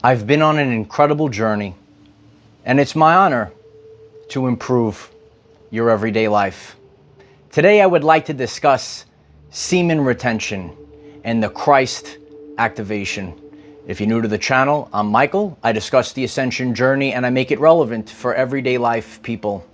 I've been on an incredible journey, and it's my honor to improve your everyday life. Today, I would like to discuss semen retention and the Christ activation. If you're new to the channel, I'm Michael. I discuss the ascension journey and I make it relevant for everyday life people.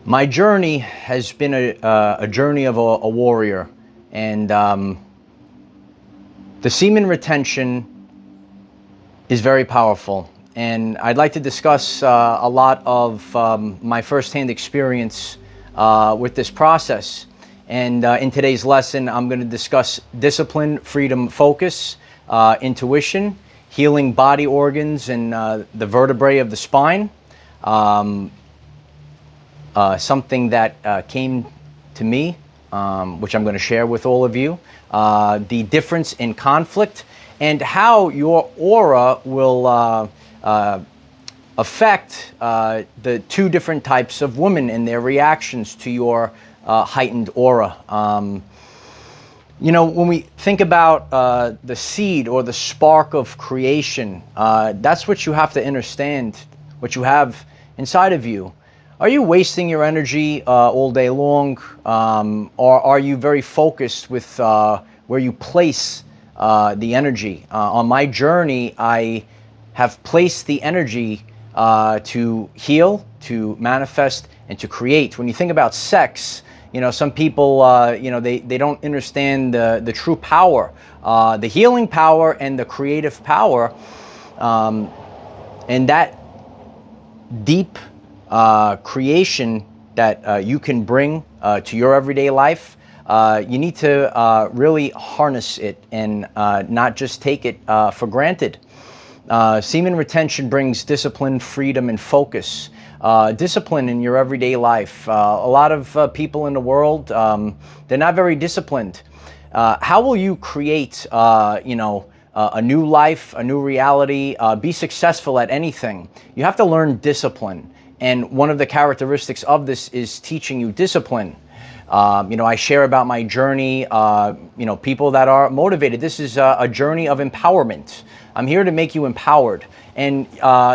My journey has been a journey of a warrior, and the semen retention is very powerful. And I'd like to discuss a lot of my firsthand experience with this process. And in today's lesson, I'm going to discuss discipline, freedom, focus, intuition, healing body organs and the vertebrae of the spine. Something that came to me, which I'm going to share with all of you, the difference in conflict and how your aura will affect the two different types of women and their reactions to your heightened aura. You know, when we think about the seed or the spark of creation, that's what you have to understand, what you have inside of you. Are you wasting your energy all day long, or are you very focused with where you place the energy? On my journey, I have placed the energy to heal, to manifest, and to create. When you think about sex, you know, some people, you know, they don't understand the true power, the healing power and the creative power, and that deep creation that you can bring to your everyday life. You need to really harness it and not just take it for granted. Semen retention brings discipline, freedom, and focus. Discipline in your everyday life. A lot of people in the world, they're not very disciplined. How will you create, you know, a new life, a new reality, be successful at anything? You have to learn discipline. And one of the characteristics of this is teaching you discipline. You know, I share about my journey, you know, people that are motivated. This is a journey of empowerment. I'm here to make you empowered. And,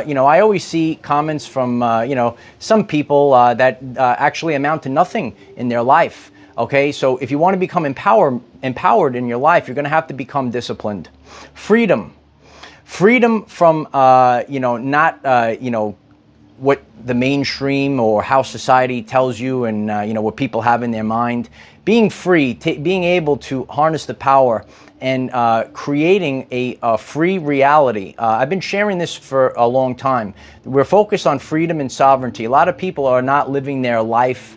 you know, I always see comments from, you know, some people that actually amount to nothing in their life. Okay, so if you want to become empowered in your life, you're going to have to become disciplined. Freedom. Freedom from, you know, not, you know, what the mainstream or how society tells you and you know, what people have in their mind. Being free, being able to harness the power and creating a free reality. I've been sharing this for a long time. We're focused on freedom and sovereignty. A lot of people are not living their life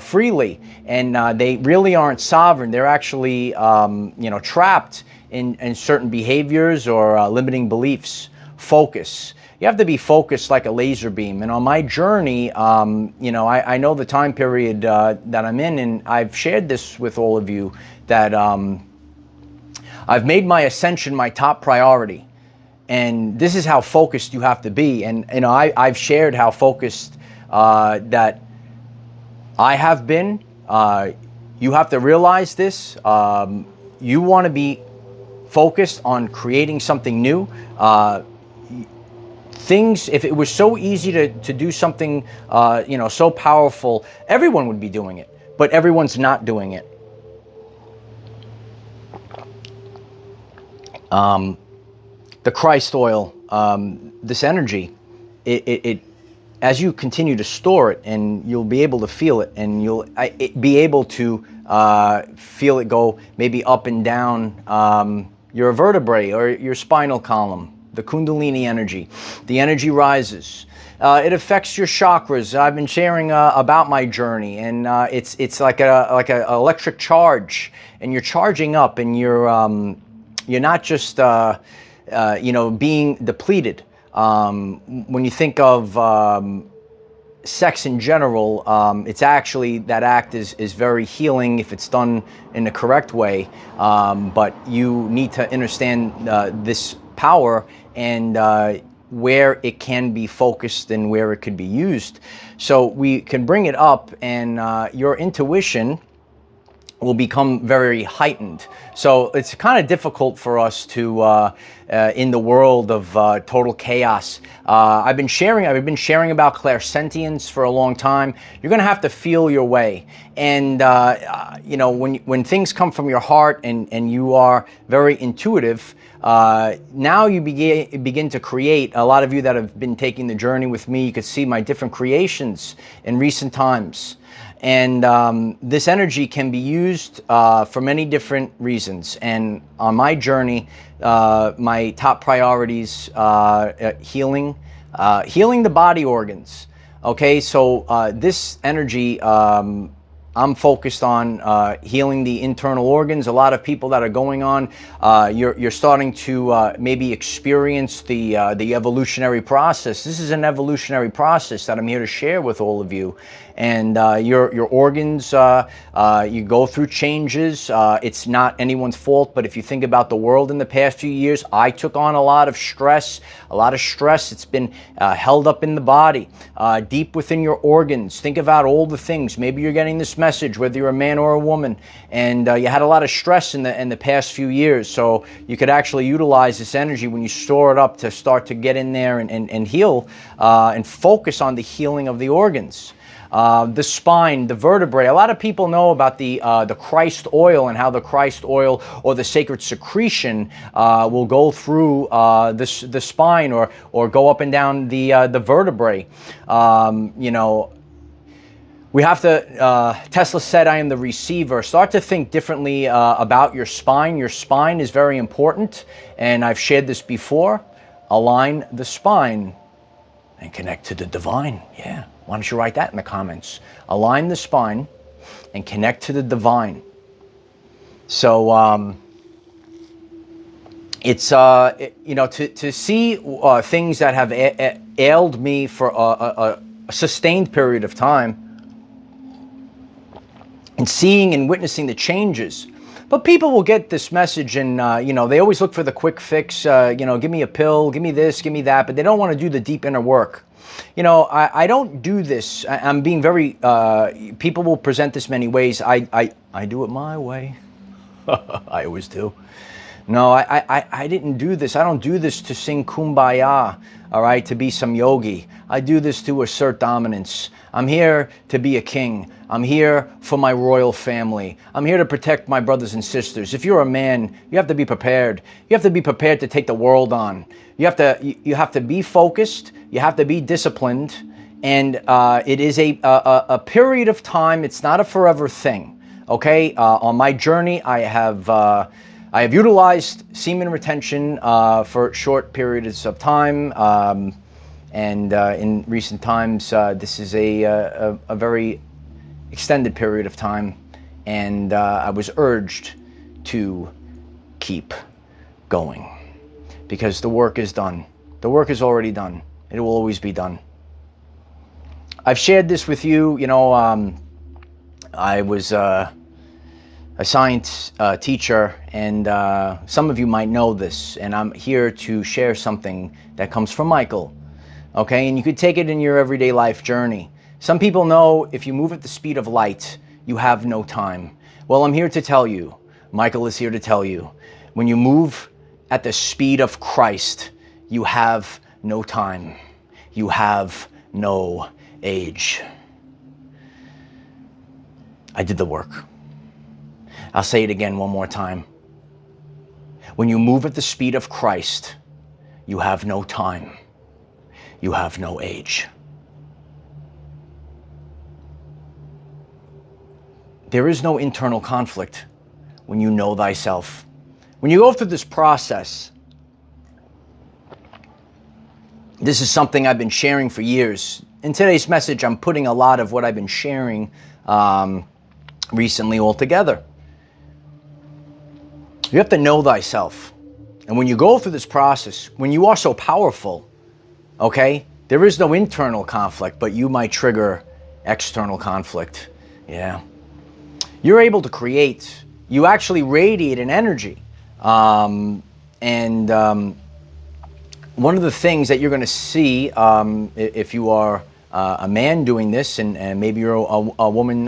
freely, and they really aren't sovereign. They're actually you know, trapped in certain behaviors or limiting beliefs. Focus. You have to be focused like a laser beam. And on my journey, you know, I know the time period that I'm in, and I've shared this with all of you, that I've made my ascension my top priority. And this is how focused you have to be. And you know, I've shared how focused that I have been. You have to realize this. You want to be focused on creating something new. Things, if it was so easy to do something, you know, so powerful, everyone would be doing it, but everyone's not doing it. The Christ oil, this energy, it as you continue to store it, and you'll be able to feel it, and you'll be able to feel it go maybe up and down your vertebrae or your spinal column. The Kundalini energy. The energy rises. It affects your chakras. I've been sharing about my journey, and it's like a electric charge, and you're charging up, and you're not just you know, being depleted. When you think of sex in general, it's actually, that act is very healing if it's done in the correct way, but you need to understand this power and where it can be focused and where it could be used. So we can bring it up, and your intuition will become very heightened. So it's kind of difficult for us to, in the world of total chaos. I've been sharing about clairsentience for a long time. You're going to have to feel your way. And, you know, when things come from your heart and you are very intuitive, now you begin to create. A lot of you that have been taking the journey with me, you could see my different creations in recent times. And this energy can be used for many different reasons. And on my journey, my top priorities, healing the body organs. Okay, so this energy, I'm focused on healing the internal organs. A lot of people that are going on, you're starting to maybe experience the evolutionary process. This is an evolutionary process that I'm here to share with all of you. And your organs, you go through changes. It's not anyone's fault, but if you think about the world in the past few years, I took on a lot of stress. It's been held up in the body, deep within your organs. Think about all the things. Maybe you're getting this message, whether you're a man or a woman, and you had a lot of stress in the past few years. So you could actually utilize this energy when you store it up to start to get in there and heal and focus on the healing of the organs. The spine, the vertebrae. A lot of people know about the Christ oil and how the Christ oil or the sacred secretion will go through the spine or go up and down the vertebrae. You know, we have to, Tesla said, I am the receiver. Start to think differently about your spine. Your spine is very important, and I've shared this before. Align the spine and connect to the divine. Yeah. Why don't you write that in the comments? Align the spine and connect to the divine. So it's you know, to see things that have ailed me for a sustained period of time, and seeing and witnessing the changes. But people will get this message and, you know, they always look for the quick fix, you know, give me a pill, give me this, give me that, but they don't want to do the deep inner work. You know, I don't do this. I'm being very, people will present this many ways. I do it my way. I always do. No, I didn't do this. I don't do this to sing Kumbaya, all right, to be some yogi. I do this to assert dominance. I'm here to be a king. I'm here for my royal family. I'm here to protect my brothers and sisters. If you're a man, you have to be prepared. You have to be prepared to take the world on. You have to be focused. You have to be disciplined. And it is a period of time. It's not a forever thing. Okay? On my journey, I have utilized semen retention for short periods of time. And in recent times, this is a very extended period of time, and I was urged to keep going because the work is done. The work is already done. It will always be done. I've shared this with you. You know, I was a science teacher, and some of you might know this, and I'm here to share something that comes from Michael. Okay, and you could take it in your everyday life journey. Some people know if you move at the speed of light, you have no time. Well, I'm here to tell you, Michael is here to tell you, when you move at the speed of Christ, you have no time. You have no age. I did the work. I'll say it again one more time. When you move at the speed of Christ, you have no time. You have no age. There is no internal conflict when you know thyself. When you go through this process, this is something I've been sharing for years. In today's message, I'm putting a lot of what I've been sharing recently all together. You have to know thyself. And when you go through this process, when you are so powerful, okay, there is no internal conflict, but you might trigger external conflict. Yeah. You're able to create, you actually radiate an energy. One of the things that you're going to see, if you are a man doing this, and maybe you're a woman,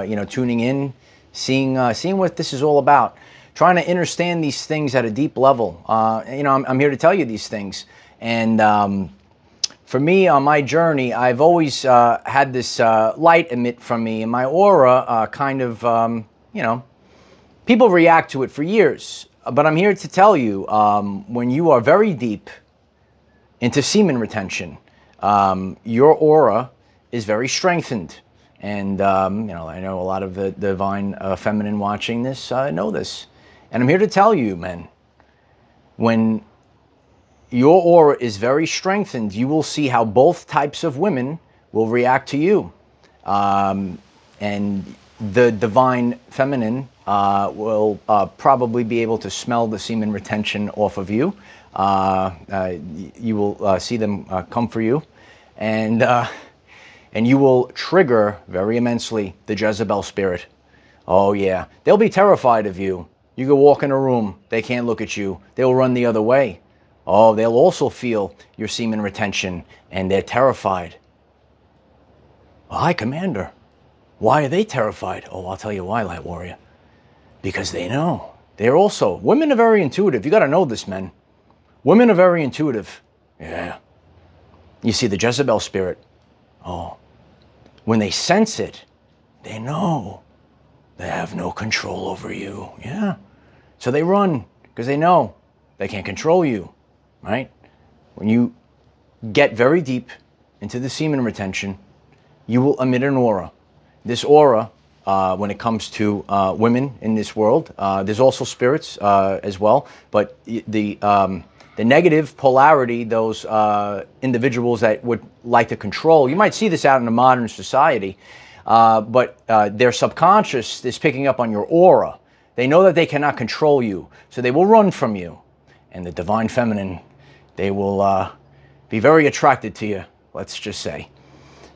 you know, tuning in seeing what this is all about, trying to understand these things at a deep level. I'm here to tell you these things. And for me, on my journey, I've always had this light emit from me, and my aura people react to it for years. But I'm here to tell you, when you are very deep into semen retention, your aura is very strengthened. And, I know a lot of the divine feminine watching this know this. And I'm here to tell you, men, when your aura is very strengthened, you will see how both types of women will react to you. And the divine feminine will probably be able to smell the semen retention off of you. You will see them come for you. And you will trigger very immensely the Jezebel spirit. Oh yeah, they'll be terrified of you. You go walk in a room, they can't look at you. They'll run the other way. Oh, they'll also feel your semen retention, and they're terrified. Hi, Commander. Why are they terrified? Oh, I'll tell you why, Light Warrior. Because they know. Women are very intuitive. You got to know this, men. Women are very intuitive. Yeah. You see, the Jezebel spirit, when they sense it, they know they have no control over you. Yeah. So they run because they know they can't control you, right? When you get very deep into the semen retention, you will emit an aura. This aura, when it comes to women in this world, there's also spirits as well, but the negative polarity, those individuals that would like to control, you might see this out in a modern society, but their subconscious is picking up on your aura. They know that they cannot control you, so they will run from you. And the divine feminine, they will be very attracted to you, let's just say.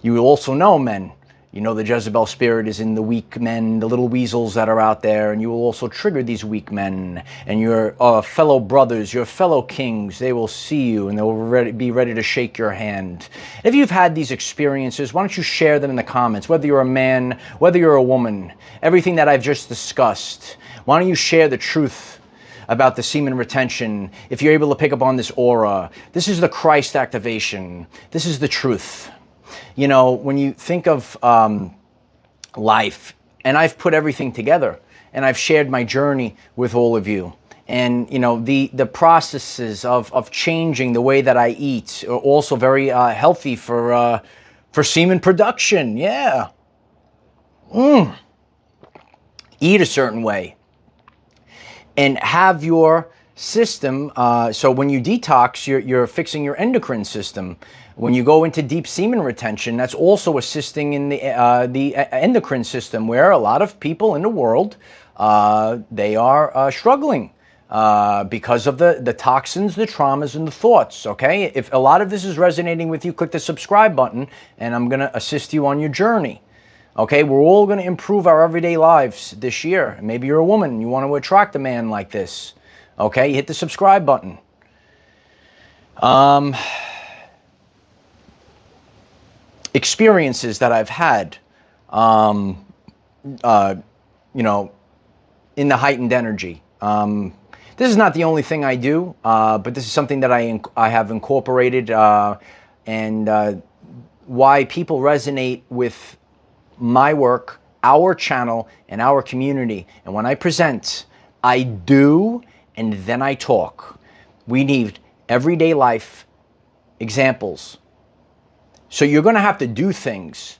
You will also know, men, you know the Jezebel spirit is in the weak men, the little weasels that are out there, and you will also trigger these weak men. And your fellow brothers, your fellow kings, they will see you and they will be ready to shake your hand. If you've had these experiences, why don't you share them in the comments, whether you're a man, whether you're a woman, everything that I've just discussed. Why don't you share the truth about the semen retention? If you're able to pick up on this aura, this is the Christ activation. This is the truth. You know, when you think of life, and I've put everything together, and I've shared my journey with all of you, and you know the processes of changing the way that I eat are also very healthy for semen production. Yeah, eat a certain way, and have your system. So when you detox, you're fixing your endocrine system. When you go into deep semen retention, that's also assisting in the endocrine system, where a lot of people in the world, they are struggling because of the toxins, the traumas, and the thoughts, okay? If a lot of this is resonating with you, click the subscribe button, and I'm going to assist you on your journey, okay? We're all going to improve our everyday lives this year. Maybe you're a woman and you want to attract a man like this, okay? Hit the subscribe button. Experiences that I've had, you know, in the heightened energy. This is not the only thing I do, but this is something that I have incorporated, and why people resonate with my work, our channel, and our community. And when I present, I do, and then I talk. We need everyday life examples. So you're going to have to do things,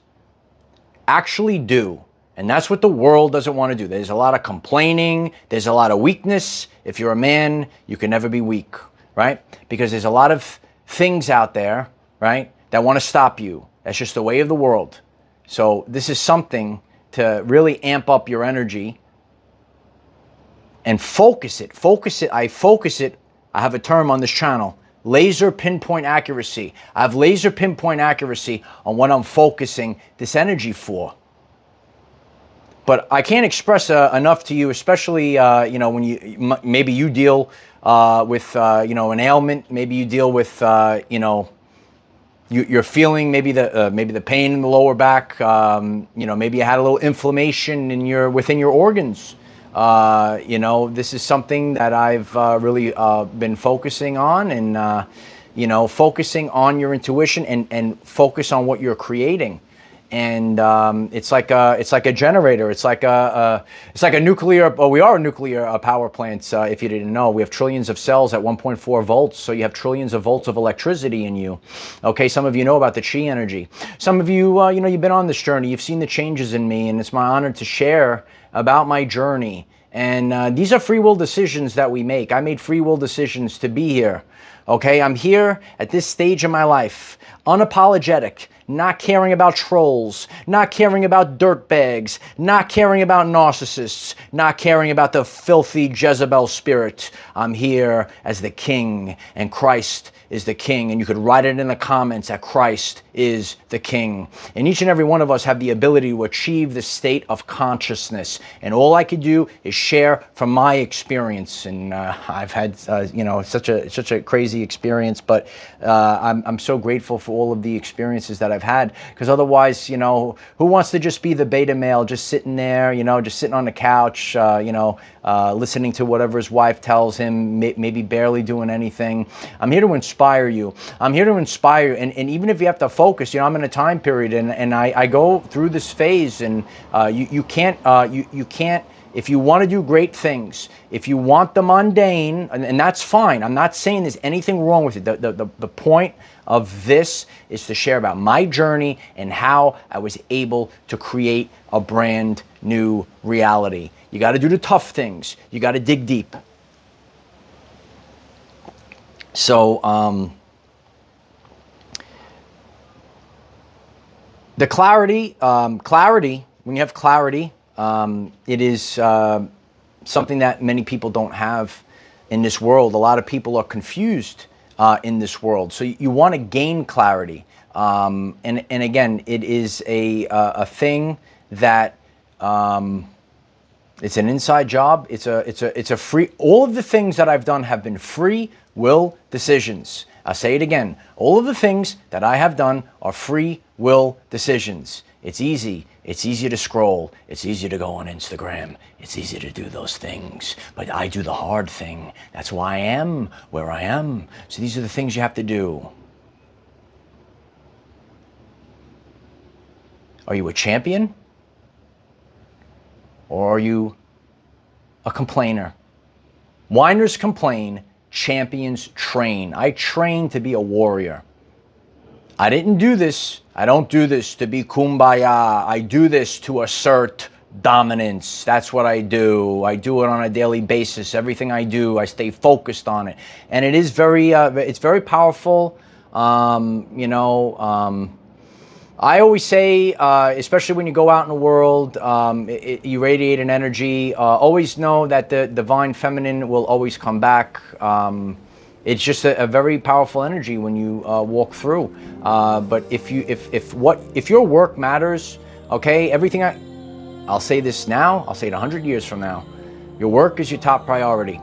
actually do. And that's what the world doesn't want to do. There's a lot of complaining. There's a lot of weakness. If you're a man, you can never be weak, right? Because there's a lot of things out there, right, that want to stop you. That's just the way of the world. So this is something to really amp up your energy and focus it. Focus it. I focus it. I have a term on this channel. Laser pinpoint accuracy. I have laser pinpoint accuracy on what I'm focusing this energy for. But I can't express enough to you, especially you know, when you maybe you deal with you know, an ailment. Maybe you deal with you know, you're feeling maybe the pain in the lower back. Maybe you had a little inflammation within your organs. This is something that I've really been focusing on, and focusing on your intuition and focus on what you're creating. And it's like a generator. It's like a nuclear. Well, we are a nuclear power plant. If you didn't know, we have trillions of cells at 1.4 volts. So you have trillions of volts of electricity in you. Okay, some of you know about the chi energy. Some of you, you've been on this journey. You've seen the changes in me, and it's my honor to share about my journey. And these are free will decisions that we make. I made free will decisions to be here. Okay, I'm here at this stage of my life, unapologetic, not caring about trolls, not caring about dirtbags, not caring about narcissists, not caring about the filthy Jezebel spirit. I'm here as the king, and Christ is the king. And you could write it in the comments that Christ is the king. And each and every one of us have the ability to achieve the state of consciousness. And all I could do is share from my experience. And I've had, such a crazy experience, but I'm so grateful for all of the experiences that I've had, because otherwise, who wants to just be the beta male, just sitting there, just sitting on the couch, listening to whatever his wife tells him, maybe barely doing anything. I'm here to inspire you. I'm here to inspire you. And even if you have to focus, I'm in a time period, and I go through this phase, and you can't, if you want to do great things, if you want the mundane, and that's fine. I'm not saying there's anything wrong with it. The point of this is to share about my journey and how I was able to create a brand new reality. You got to do the tough things. You got to dig deep. So, the clarity, when you have clarity, it is something that many people don't have in this world. A lot of people are confused in this world. So you want to gain clarity. And again, it is a thing that it's an inside job. It's a free. All of the things that I've done have been free will decisions. I'll say it again. All of the things that I have done are free will decisions. It's easy. It's easy to scroll. It's easy to go on Instagram. It's easy to do those things. But I do the hard thing. That's why I am where I am. So these are the things you have to do. Are you a champion? Or are you a complainer? Whiners complain, champions train. I train to be a warrior. I didn't do this. I don't do this to be kumbaya. I do this to assert dominance. That's what I do. I do it on a daily basis. Everything I do, I stay focused on it. And it is it's very powerful. I always say, especially when you go out in the world, you radiate an energy. Always know that the divine feminine will always come back. It's just a very powerful energy when you walk through. But if your work matters, okay, everything I'll say this now, I'll say it 100 years from now. Your work is your top priority.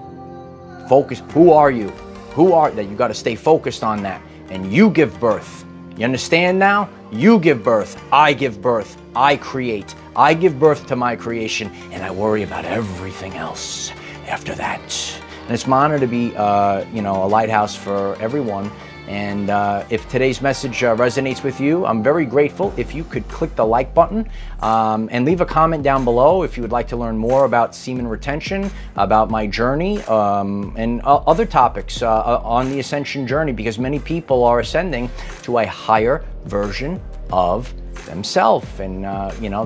Focus. Who are you? That you got to stay focused on that. And you give birth. You understand now? You give birth. I give birth. I create. I give birth to my creation, and I worry about everything else after that. And it's my honor to be, a lighthouse for everyone. And if today's message resonates with you, I'm very grateful if you could click the like button and leave a comment down below if you would like to learn more about semen retention, about my journey, and other topics on the ascension journey, because many people are ascending to a higher version of themselves. And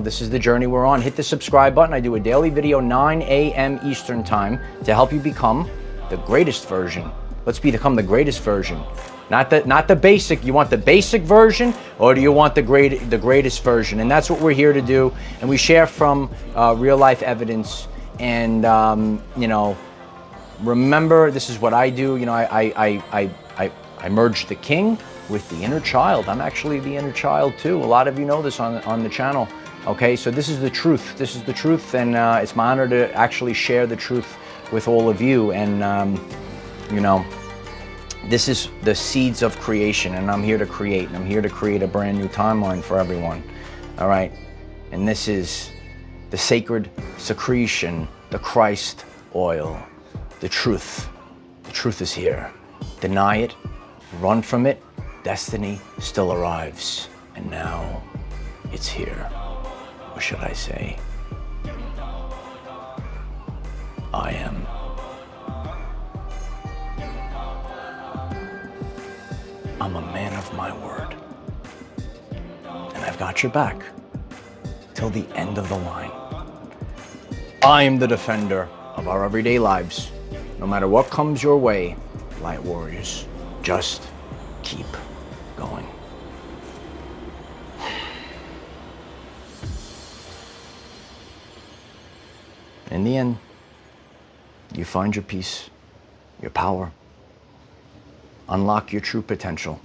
this is the journey we're on. Hit the subscribe button. I do a daily video 9 a.m. Eastern time to help you become the greatest version. Let's become the greatest version. Not the basic. You want the basic version, or do you want the greatest version? And that's what we're here to do. And we share from real life evidence. And remember, this is what I do. I merge the king with the inner child. I'm actually the inner child too. A lot of you know this on the channel. Okay, so this is the truth. This is the truth, and it's my honor to actually share the truth with all of you. And This is the seeds of creation, and I'm here to create. And I'm here to create a brand new timeline for everyone. All right? And this is the sacred secretion, the Christ oil, the truth. The truth is here. Deny it, run from it, destiny still arrives. And now it's here. Or should I say, I am. I'm a man of my word. And I've got your back till the end of the line. I am the defender of our everyday lives. No matter what comes your way, light warriors, just keep going. In the end, you find your peace, your power, unlock your true potential,